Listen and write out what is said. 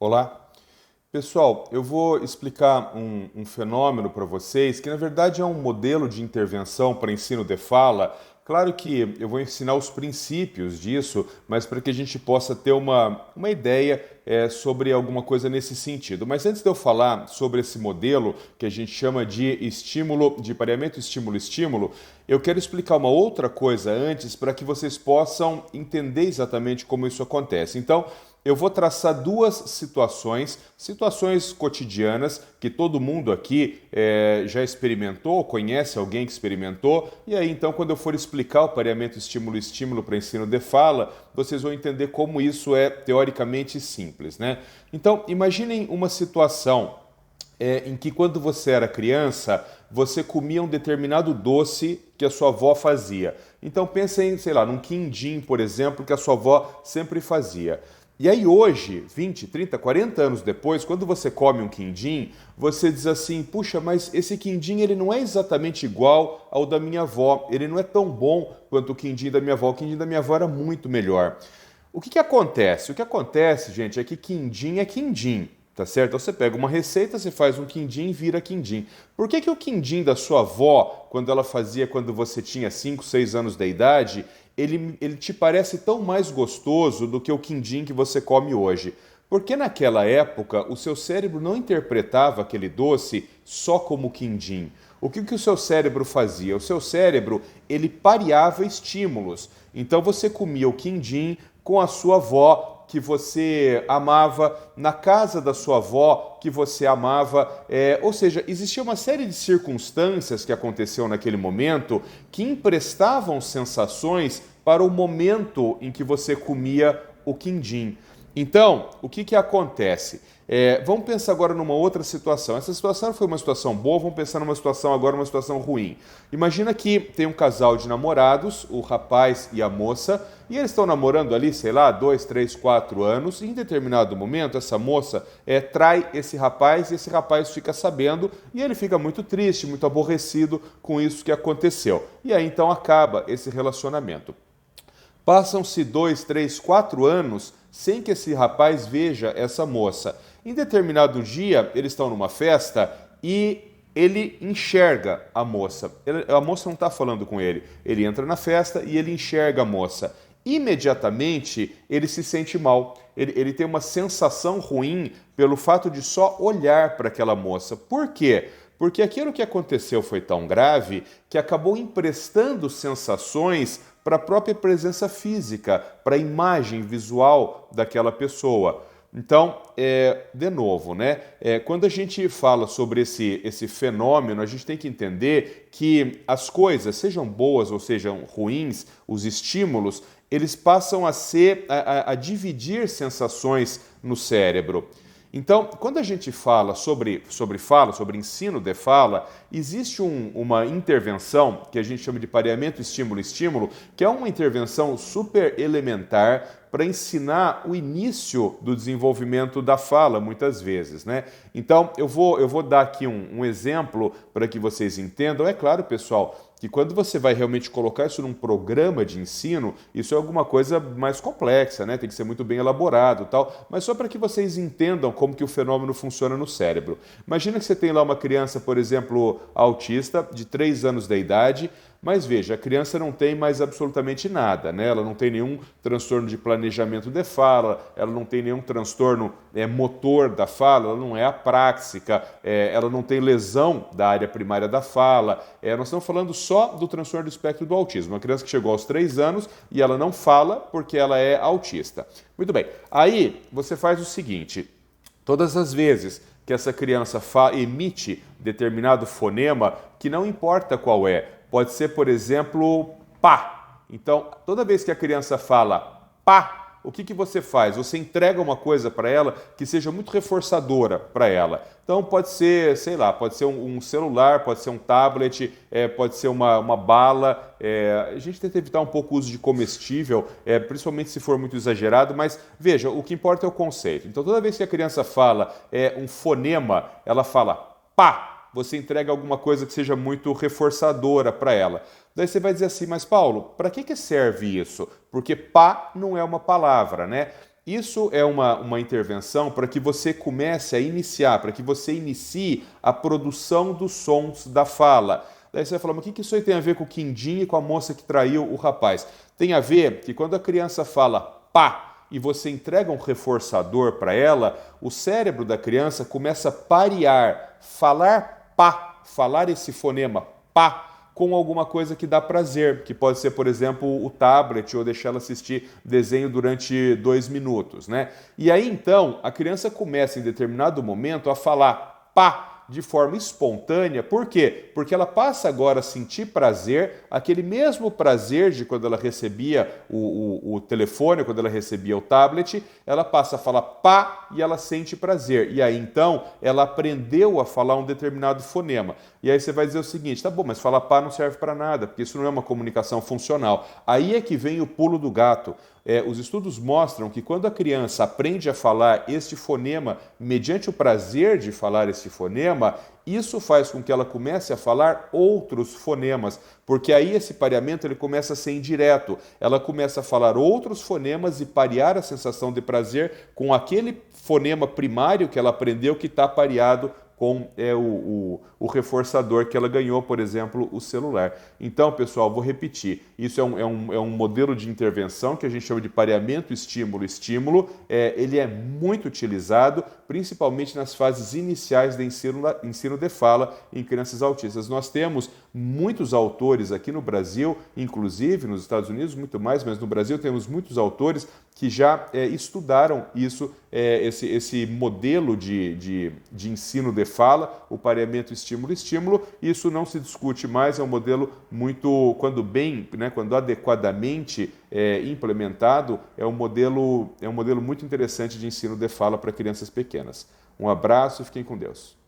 Olá, pessoal. Eu vou explicar um fenômeno para vocês que, na verdade, é um modelo de intervenção para ensino de fala. Claro que eu vou ensinar os princípios disso, mas para que a gente possa ter uma ideia sobre alguma coisa nesse sentido. Mas antes de eu falar sobre esse modelo que a gente chama de estímulo, de pareamento estímulo-estímulo, eu quero explicar uma outra coisa antes para que vocês possam entender exatamente como isso acontece. Então, eu vou traçar duas situações cotidianas que todo mundo aqui já experimentou, conhece alguém que experimentou, e aí então quando eu for explicar o pareamento estímulo-estímulo para ensino de fala, vocês vão entender como isso é teoricamente simples, né? Então, imaginem uma situação em que quando você era criança, você comia um determinado doce que a sua avó fazia. Então pensa em, sei lá, num quindim, por exemplo, que a sua avó sempre fazia. E aí hoje, 20, 30, 40 anos depois, quando você come um quindim, você diz assim: puxa, mas esse quindim ele não é exatamente igual ao da minha avó, ele não é tão bom quanto o quindim da minha avó. O quindim da minha avó era muito melhor. O que acontece? O que acontece, gente, é que quindim é quindim, tá certo? Então você pega uma receita, você faz um quindim e vira quindim. Por que o quindim da sua avó, quando ela fazia quando você tinha 5, 6 anos de idade, ele te parece tão mais gostoso do que o quindim que você come hoje? Porque naquela época o seu cérebro não interpretava aquele doce só como quindim. O que o seu cérebro fazia? O seu cérebro ele pareava estímulos. Então você comia o quindim com a sua avó, que você amava, na casa da sua avó, que você amava. Ou seja, existia uma série de circunstâncias que aconteceram naquele momento que emprestavam sensações para o momento em que você comia o quindim. Então, o que acontece? Vamos pensar agora numa outra situação. Essa situação foi uma situação boa, vamos pensar numa situação agora, uma situação ruim. Imagina que tem um casal de namorados, o rapaz e a moça, e eles estão namorando ali, sei lá, 2, 3, 4 anos, e em determinado momento essa moça trai esse rapaz, e esse rapaz fica sabendo, e ele fica muito triste, muito aborrecido com isso que aconteceu. E aí então acaba esse relacionamento. Passam-se 2, 3, 4 anos sem que esse rapaz veja essa moça. Em determinado dia, eles estão numa festa e ele enxerga a moça. A moça não está falando com ele. Ele entra na festa e ele enxerga a moça. Imediatamente, ele se sente mal. Ele tem uma sensação ruim pelo fato de só olhar para aquela moça. Por quê? Porque aquilo que aconteceu foi tão grave que acabou emprestando sensações para a própria presença física, para a imagem visual daquela pessoa. Então, de novo, né? Quando a gente fala sobre esse fenômeno, a gente tem que entender que as coisas, sejam boas ou sejam ruins, os estímulos, eles passam a dividir sensações no cérebro. Então, quando a gente fala sobre fala, sobre ensino de fala, existe uma intervenção que a gente chama de pareamento estímulo-estímulo, que é uma intervenção super elementar para ensinar o início do desenvolvimento da fala, muitas vezes, né? Então, eu vou dar aqui um exemplo para que vocês entendam. É claro, pessoal, que quando você vai realmente colocar isso num programa de ensino, isso é alguma coisa mais complexa, né? Tem que ser muito bem elaborado e tal, mas só para que vocês entendam como que o fenômeno funciona no cérebro. Imagina que você tem lá uma criança, por exemplo, autista, de 3 anos de idade, mas veja, a criança não tem mais absolutamente nada, né? Ela não tem nenhum transtorno de planejamento de fala, ela não tem nenhum transtorno motor da fala, ela não é apráxica, ela não tem lesão da área primária da fala. Nós estamos falando só do transtorno do espectro do autismo. Uma criança que chegou aos 3 anos e ela não fala porque ela é autista. Muito bem, aí você faz o seguinte: todas as vezes que essa criança emite determinado fonema, que não importa qual pode ser, por exemplo, pá. Então, toda vez que a criança fala pá, o que você faz? Você entrega uma coisa para ela que seja muito reforçadora para ela. Então pode ser, sei lá, pode ser um celular, pode ser um tablet, pode ser uma bala. A gente tenta evitar um pouco o uso de comestível, principalmente se for muito exagerado, mas veja, o que importa é o conceito. Então toda vez que a criança fala um fonema, ela fala pá. Você entrega alguma coisa que seja muito reforçadora para ela. Daí você vai dizer assim: mas Paulo, para que serve isso? Porque pá não é uma palavra, né? Isso é uma intervenção para que você comece a iniciar, para que você inicie a produção dos sons da fala. Daí você vai falar, mas o que isso aí tem a ver com o quindim e com a moça que traiu o rapaz? Tem a ver que quando a criança fala pá e você entrega um reforçador para ela, o cérebro da criança começa a parear, falar pá, falar esse fonema pá, com alguma coisa que dá prazer, que pode ser, por exemplo, o tablet ou deixar ela assistir desenho durante 2 minutos, né? E aí então a criança começa em determinado momento a falar pá de forma espontânea. Por quê? Porque ela passa agora a sentir prazer, aquele mesmo prazer de quando ela recebia o telefone, quando ela recebia o tablet, ela passa a falar pá e ela sente prazer. E aí então ela aprendeu a falar um determinado fonema. E aí você vai dizer o seguinte, tá bom, mas falar pá não serve para nada, porque isso não é uma comunicação funcional. Aí é que vem o pulo do gato. Os estudos mostram que quando a criança aprende a falar este fonema mediante o prazer de falar este fonema, isso faz com que ela comece a falar outros fonemas, porque aí esse pareamento ele começa a ser indireto. Ela começa a falar outros fonemas e parear a sensação de prazer com aquele fonema primário que ela aprendeu que está pareado com o reforçador que ela ganhou, por exemplo, o celular. Então, pessoal, vou repetir, isso é um modelo de intervenção que a gente chama de pareamento estímulo-estímulo. Ele é muito utilizado, principalmente nas fases iniciais do ensino de fala em crianças autistas. Nós temos muitos autores aqui no Brasil, inclusive nos Estados Unidos, muito mais, mas no Brasil temos muitos autores que já estudaram isso, esse modelo de ensino de fala, o pareamento estímulo-estímulo. Isso não se discute mais, é um modelo muito, quando adequadamente implementado, é um modelo muito interessante de ensino de fala para crianças pequenas. Um abraço e fiquem com Deus.